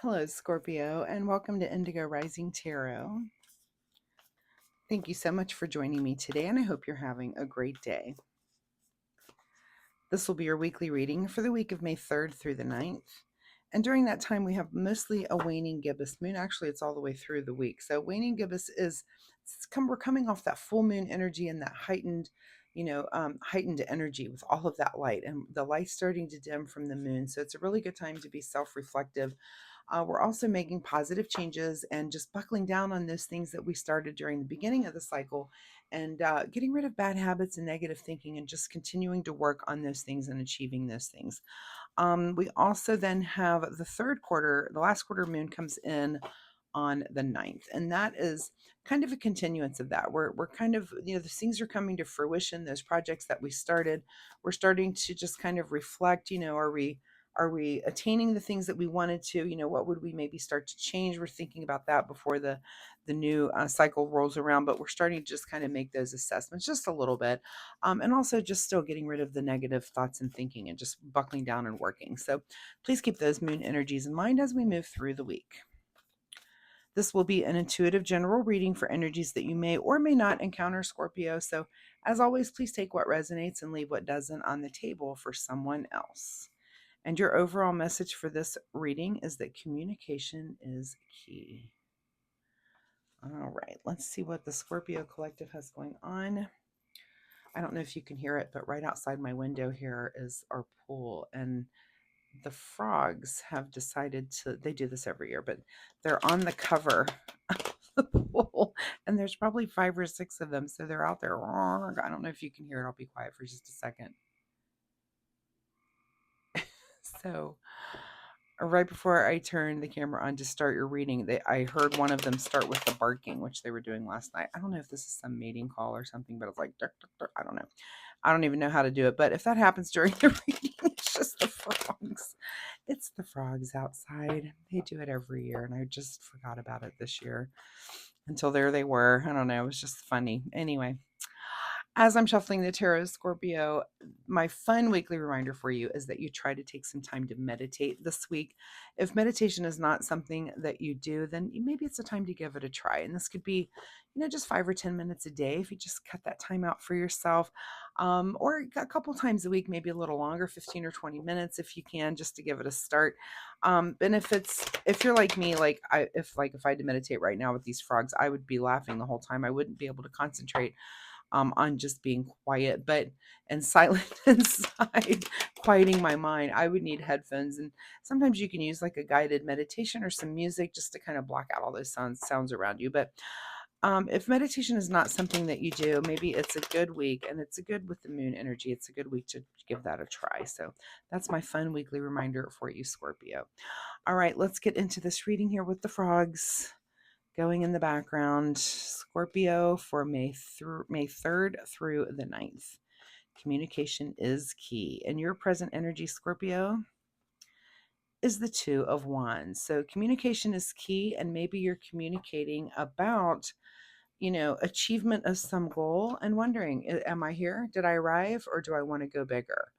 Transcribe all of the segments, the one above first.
Hello, Scorpio, and welcome to Indigo Rising Tarot. Thank you so much for joining me today, and I hope you're having a great day. This will be your weekly reading for the week of May 3rd through the 9th. And during that time, we have mostly a waning gibbous moon. Actually, it's all the way through the week. So waning gibbous we're coming off that full moon energy and that heightened energy with all of that light, and the light starting to dim from the moon. So it's a really good time to be self-reflective. We're also making positive changes and just buckling down on those things that we started during the beginning of the cycle, and getting rid of bad habits and negative thinking, and just continuing to work on those things and achieving those things. We also then have the last quarter moon comes in on the 9th, and that is kind of a continuance of that. We're kind of, the things are coming to fruition. Those projects that we started, we're starting to just kind of reflect, are we attaining the things that we wanted to? What would we maybe start to change? We're thinking about that before the new cycle rolls around, but we're starting to just kind of make those assessments just a little bit, and also just still getting rid of the negative thoughts and thinking, and just buckling down and working. So please keep those moon energies in mind as we move through the week. This will be an intuitive general reading for energies that you may or may not encounter, Scorpio. So, as always, please take what resonates and leave what doesn't on the table for someone else. And your overall message for this reading is that communication is key. All right, let's see what the Scorpio collective has going on. I don't know if you can hear it, but right outside my window here is our pool, and the frogs have decided they do this every year, but they're on the cover of the pool, and there's probably 5 or 6 of them. So they're out there. I don't know if you can hear it. I'll be quiet for just a second. So right before I turned the camera on to start your reading, I heard one of them start with the barking, which they were doing last night. I don't know if this is some mating call or something, but it's like, duck, duck, duck. I don't know. I don't even know how to do it. But if that happens during the reading, it's just the frogs. It's the frogs outside. They do it every year, and I just forgot about it this year until there they were. I don't know. It was just funny. Anyway, as I'm shuffling the tarot, Scorpio, my fun weekly reminder for you is that you try to take some time to meditate this week. If meditation is not something that you do, then maybe it's a time to give it a try. And this could be, just 5 or 10 minutes a day if you just cut that time out for yourself, or a couple times a week, maybe a little longer, 15 or 20 minutes if you can, just to give it a start. And if you're like me, if I had to meditate right now with these frogs, I would be laughing the whole time. I wouldn't be able to concentrate on just being quiet, and silent inside, quieting my mind. I would need headphones, and sometimes you can use like a guided meditation or some music just to kind of block out all those sounds around you. But if meditation is not something that you do, maybe it's a good week, and it's a good with the moon energy. It's a good week to give that a try. So that's my fun weekly reminder for you, Scorpio. All right, let's get into this reading here with the frogs going in the background. Scorpio for May 3rd through the 9th. Communication is key. And your present energy, Scorpio, is the 2 of Wands. So communication is key, and maybe you're communicating about, achievement of some goal and wondering, am I here? Did I arrive, or do I want to go bigger?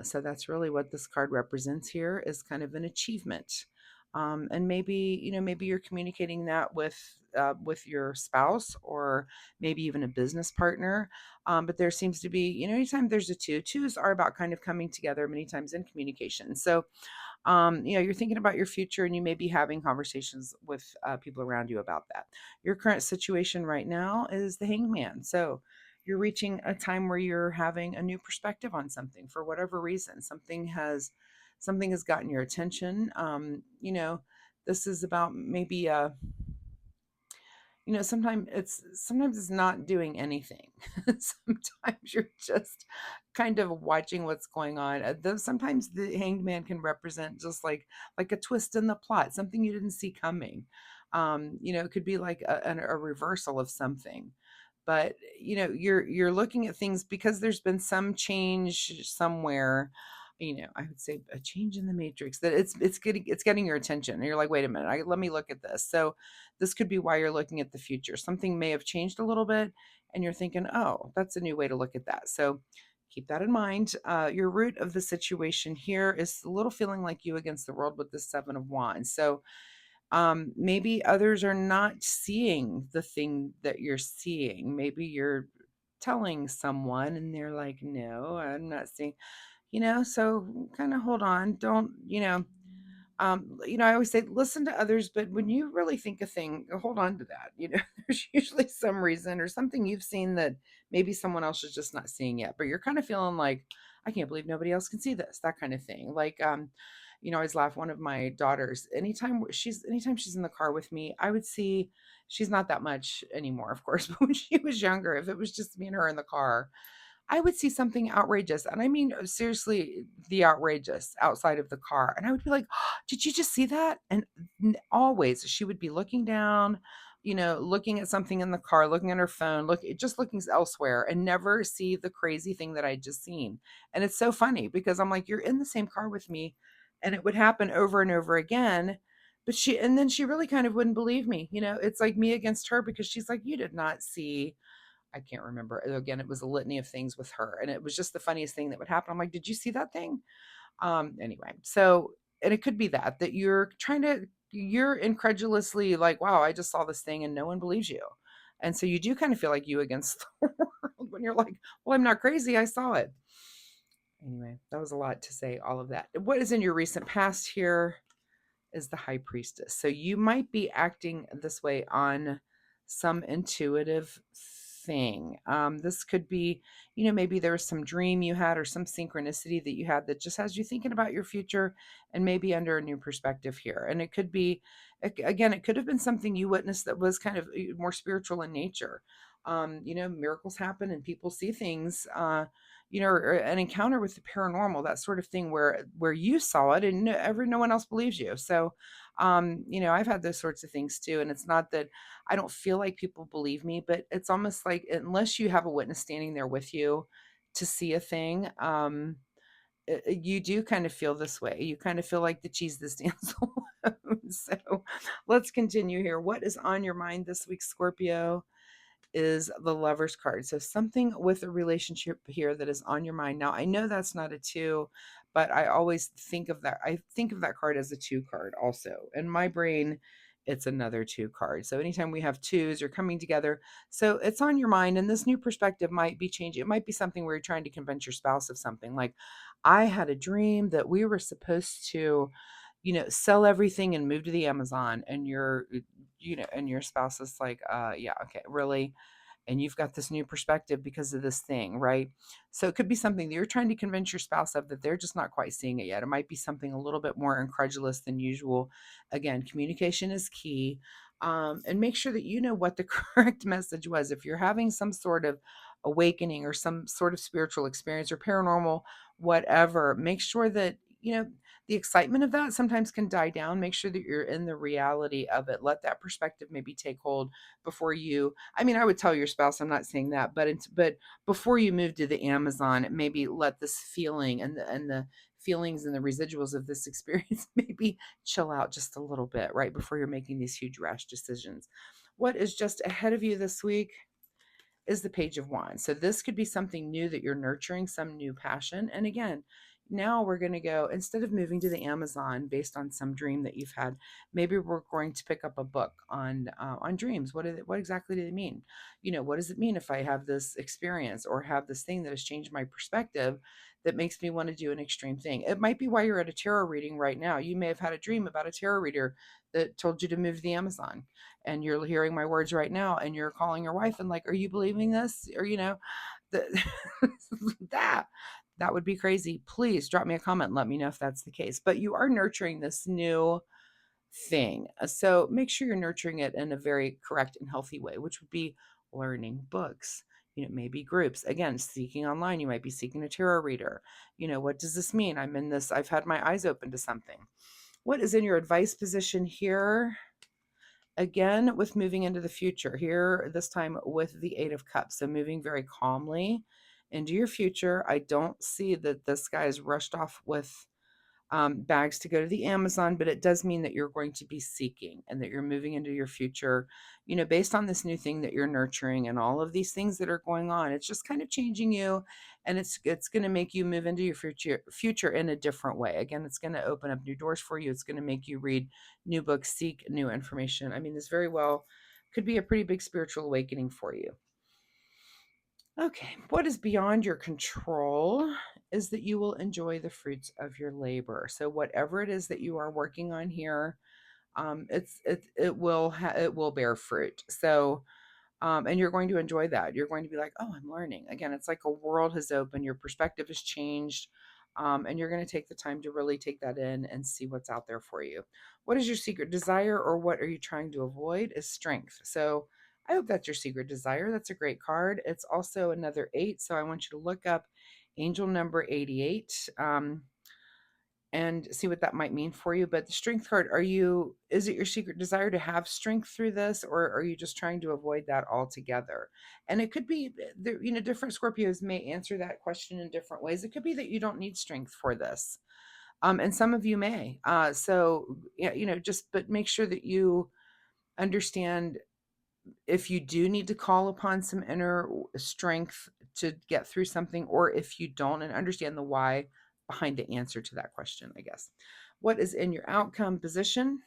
So that's really what this card represents here, is kind of an achievement. And maybe you're communicating that with your spouse, or maybe even a business partner. But there seems to be, anytime there's a twos are about kind of coming together many times in communication. So, you're thinking about your future, and you may be having conversations with people around you about that. Your current situation right now is the Hangman. So you're reaching a time where you're having a new perspective on something for whatever reason. Something has gotten your attention. This is about maybe sometimes it's not doing anything. Sometimes you're just kind of watching what's going on. Though sometimes the Hanged Man can represent just like a twist in the plot, something you didn't see coming. It could be like a reversal of something. But you're looking at things because there's been some change somewhere. I would say a change in the matrix, that it's getting your attention, and you're like, wait a minute, let me look at this. So this could be why you're looking at the future. Something may have changed a little bit, and you're thinking, oh, that's a new way to look at that. So keep that in mind. Your root of the situation here is a little feeling like you against the world with the Seven of Wands. So maybe others are not seeing the thing that you're seeing. Maybe you're telling someone and they're like, no, I'm not seeing, so kind of hold on. Don't, I always say listen to others, but when you really think a thing, hold on to that. There's usually some reason or something you've seen that maybe someone else is just not seeing yet, but you're kind of feeling like, I can't believe nobody else can see this, that kind of thing. Like, I always laugh. One of my daughters, anytime she's in the car with me, I would see she's not that much anymore, of course, but when she was younger, if it was just me and her in the car, I would see something outrageous, and I mean, seriously, the outrageous outside of the car, and I would be like, "Oh, did you just see that?" And always she would be looking down, looking at something in the car, looking at her phone, just looking elsewhere, and never see the crazy thing that I just seen. And it's so funny because I'm like, "You're in the same car with me," and it would happen over and over again. But and then she really kind of wouldn't believe me. It's like me against her because she's like, "You did not see." I can't remember. Again, it was a litany of things with her, and it was just the funniest thing that would happen. I'm like, "Did you see that thing?" Anyway, so and it could be that you're incredulously like, "Wow, I just saw this thing and no one believes you." And so you do kind of feel like you against the world when you're like, "Well, I'm not crazy. I saw it." Anyway, that was a lot to say all of that. What is in your recent past here? Is the high priestess. So you might be acting this way on some intuitive thing. This could be, maybe there was some dream you had or some synchronicity that you had that just has you thinking about your future and maybe under a new perspective here. And it could be, again, it could have been something you witnessed that was kind of more spiritual in nature. Miracles happen and people see things. Or an encounter with the paranormal, that sort of thing where you saw it and no one else believes you. So, I've had those sorts of things too. And it's not that I don't feel like people believe me, but it's almost like unless you have a witness standing there with you to see a thing, you do kind of feel this way. You kind of feel like the cheese that stands alone. So let's continue here. What is on your mind this week, Scorpio? Is the Lover's card. So something with a relationship here that is on your mind. Now, I know that's not a two, but I always think of that. I think of that card as a two card also. In my brain, it's another two card. So anytime we have twos, you're coming together. So it's on your mind, and this new perspective might be changing. It might be something where you're trying to convince your spouse of something. Like, I had a dream that we were supposed to, sell everything and move to the Amazon, and and your spouse is like, yeah, okay, really? And you've got this new perspective because of this thing, right? So it could be something that you're trying to convince your spouse of that they're just not quite seeing it yet. It might be something a little bit more incredulous than usual. Again, communication is key. And make sure that you know what the correct message was. If you're having some sort of awakening or some sort of spiritual experience or paranormal, whatever, make sure that, the excitement of that sometimes can die down. Make sure that you're in the reality of it. Let that perspective maybe take hold before you, I mean, I would tell your spouse, I'm not saying that, but before you move to the Amazon, maybe let this feeling and the feelings and the residuals of this experience maybe chill out just a little bit right before you're making these huge rash decisions. What is just ahead of you this week is the Page of Wands. So this could be something new that you're nurturing, some new passion. And again, now we're going to go, instead of moving to the Amazon based on some dream that you've had, maybe we're going to pick up a book on dreams. What exactly do they mean? What does it mean if I have this experience or have this thing that has changed my perspective that makes me want to do an extreme thing? It might be why you're at a tarot reading right now. You may have had a dream about a tarot reader that told you to move to the Amazon, and you're hearing my words right now and you're calling your wife and like, are you believing this? Or, the, that that would be crazy. Please drop me a comment and let me know if that's the case. But you are nurturing this new thing. So make sure you're nurturing it in a very correct and healthy way, which would be learning books, maybe groups. Again, seeking online, you might be seeking a tarot reader. What does this mean? I've had my eyes open to something. What is in your advice position here? Again, with moving into the future here, this time with the Eight of Cups. So moving very calmly into your future. I don't see that this guy is rushed off with bags to go to the Amazon, but it does mean that you're going to be seeking and that you're moving into your future, based on this new thing that you're nurturing and all of these things that are going on. It's just kind of changing you, and it's going to make you move into your future in a different way. Again, it's going to open up new doors for you. It's going to make you read new books, seek new information. I mean, this very well could be a pretty big spiritual awakening for you. Okay, what is beyond your control is that you will enjoy the fruits of your labor. So whatever it is that you are working on here, it will bear fruit. So and you're going to enjoy that. You're going to be like, oh, I'm learning. Again, it's like a world has opened, your perspective has changed, and you're going to take the time to really take that in and see what's out there for you. What is your secret desire, or what are you trying to avoid? Is strength. So I hope that's your secret desire. That's a great card. It's also another 8. So I want you to look up angel number 88. And see what that might mean for you. But the strength card, is it your secret desire to have strength through this, or are you just trying to avoid that altogether? And it could be, different Scorpios may answer that question in different ways. It could be that you don't need strength for this. And some of you may. So, yeah, but make sure that you understand if you do need to call upon some inner strength to get through something, or if you don't, and understand the why behind the answer to that question, I guess. What is in your outcome position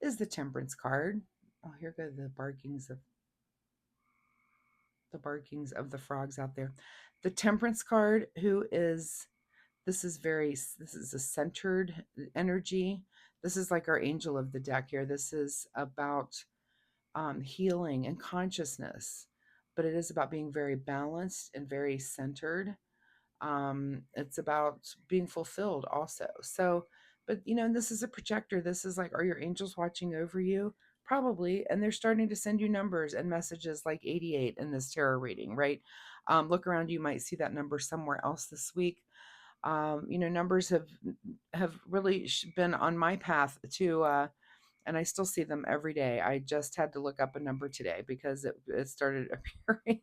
is the Temperance card. Oh, here go the barkings of the frogs out there. The Temperance card, this is a centered energy. This is like our angel of the deck here. This is about healing and consciousness, but it is about being very balanced and very centered. It's about being fulfilled also. So, but and this is a projector. This is like, are your angels watching over you? Probably, and they're starting to send you numbers and messages like 88 in this tarot reading, right? Look around, you might see that number somewhere else this week. Numbers have really been on my path to and I still see them every day. I just had to look up a number today because it started appearing,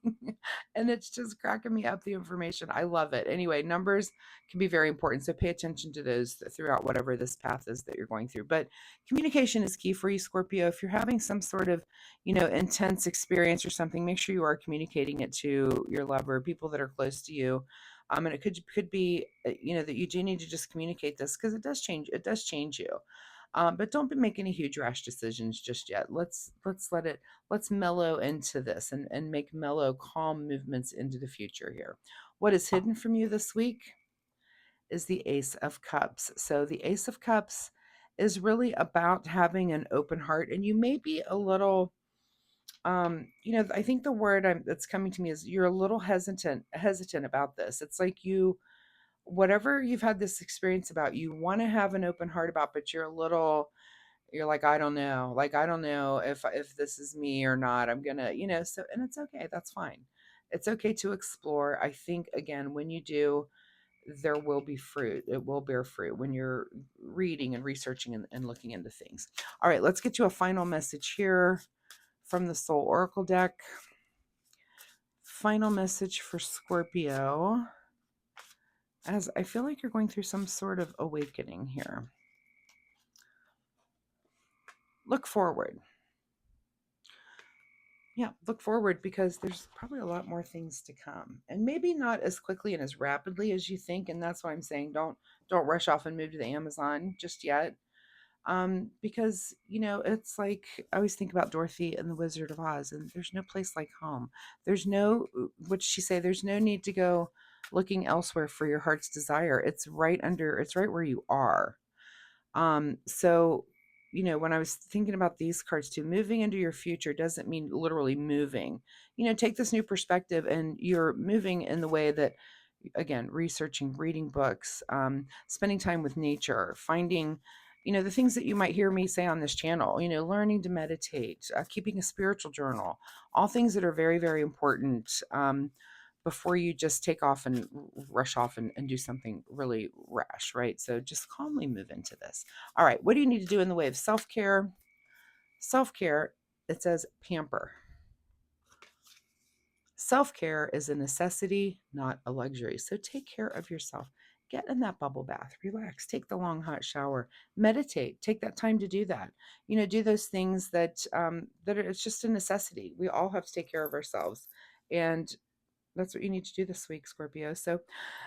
and it's just cracking me up, the information. I love it. Anyway, numbers can be very important. So pay attention to those throughout whatever this path is that you're going through. But communication is key for you, Scorpio. If you're having some sort of, intense experience or something, make sure you are communicating it to your lover, people that are close to you. And it could be, that you do need to just communicate this, because it does change. It does change you. But don't make any huge rash decisions just yet. Let's mellow into this, and make mellow, calm movements into the future here. What is hidden from you this week is the Ace of Cups. So the Ace of Cups is really about having an open heart, and you may be a little, I think the word that's coming to me is you're a little hesitant about this. It's like whatever you've had this experience about, you want to have an open heart about, but you're like, I don't know. Like, I don't know if this is me or not. I'm gonna, so, and it's okay. That's fine. It's okay to explore. I think, again, when you do, there will be fruit. It will bear fruit when you're reading and researching and looking into things. All right, let's get to a final message here from the Soul Oracle deck. Final message for Scorpio, as I feel like you're going through some sort of awakening here. Look forward. Yeah, look forward, because there's probably a lot more things to come, and maybe not as quickly and as rapidly as you think. And that's why I'm saying don't rush off and move to the Amazon just yet. Because it's like, I always think about Dorothy and the Wizard of Oz, and there's no place like home. There's no, what she say, there's no need to go looking elsewhere for your heart's desire. It's right where you are. So, when I was thinking about these cards too, moving into your future doesn't mean literally moving. Take this new perspective, and you're moving in the way that, again, researching, reading books, spending time with nature, finding, the things that you might hear me say on this channel, learning to meditate, keeping a spiritual journal, all things that are very, very important. Before you just take off and rush off and do something really rash, right? So just calmly move into this. All right, what do you need to do in the way of self-care? Self-care, it says pamper. Self-care is a necessity, not a luxury. So take care of yourself. get in that bubble bath, relax, take the long hot shower, meditate, take that time to do that. Do those things that it's just a necessity. We all have to take care of ourselves. And that's what you need to do this week, Scorpio. So,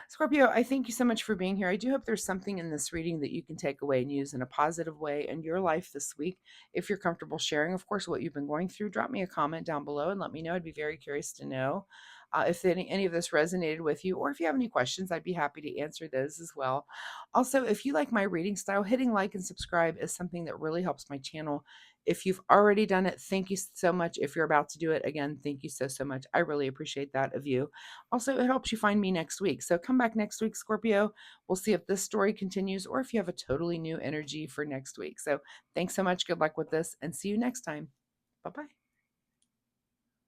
Scorpio, I thank you so much for being here. I do hope there's something in this reading that you can take away and use in a positive way in your life this week. If you're comfortable sharing, of course, what you've been going through, drop me a comment down below and let me know. I'd be very curious to know if any of this resonated with you, or if you have any questions, I'd be happy to answer those as well. Also, if you like my reading style, hitting like and subscribe is something that really helps my channel. If you've already done it, thank you so much. If you're about to do it again, thank you so, so much. I really appreciate that of you. Also, it helps you find me next week. So come back next week, Scorpio. We'll see if this story continues or if you have a totally new energy for next week. So thanks so much. Good luck with this and see you next time. Bye bye.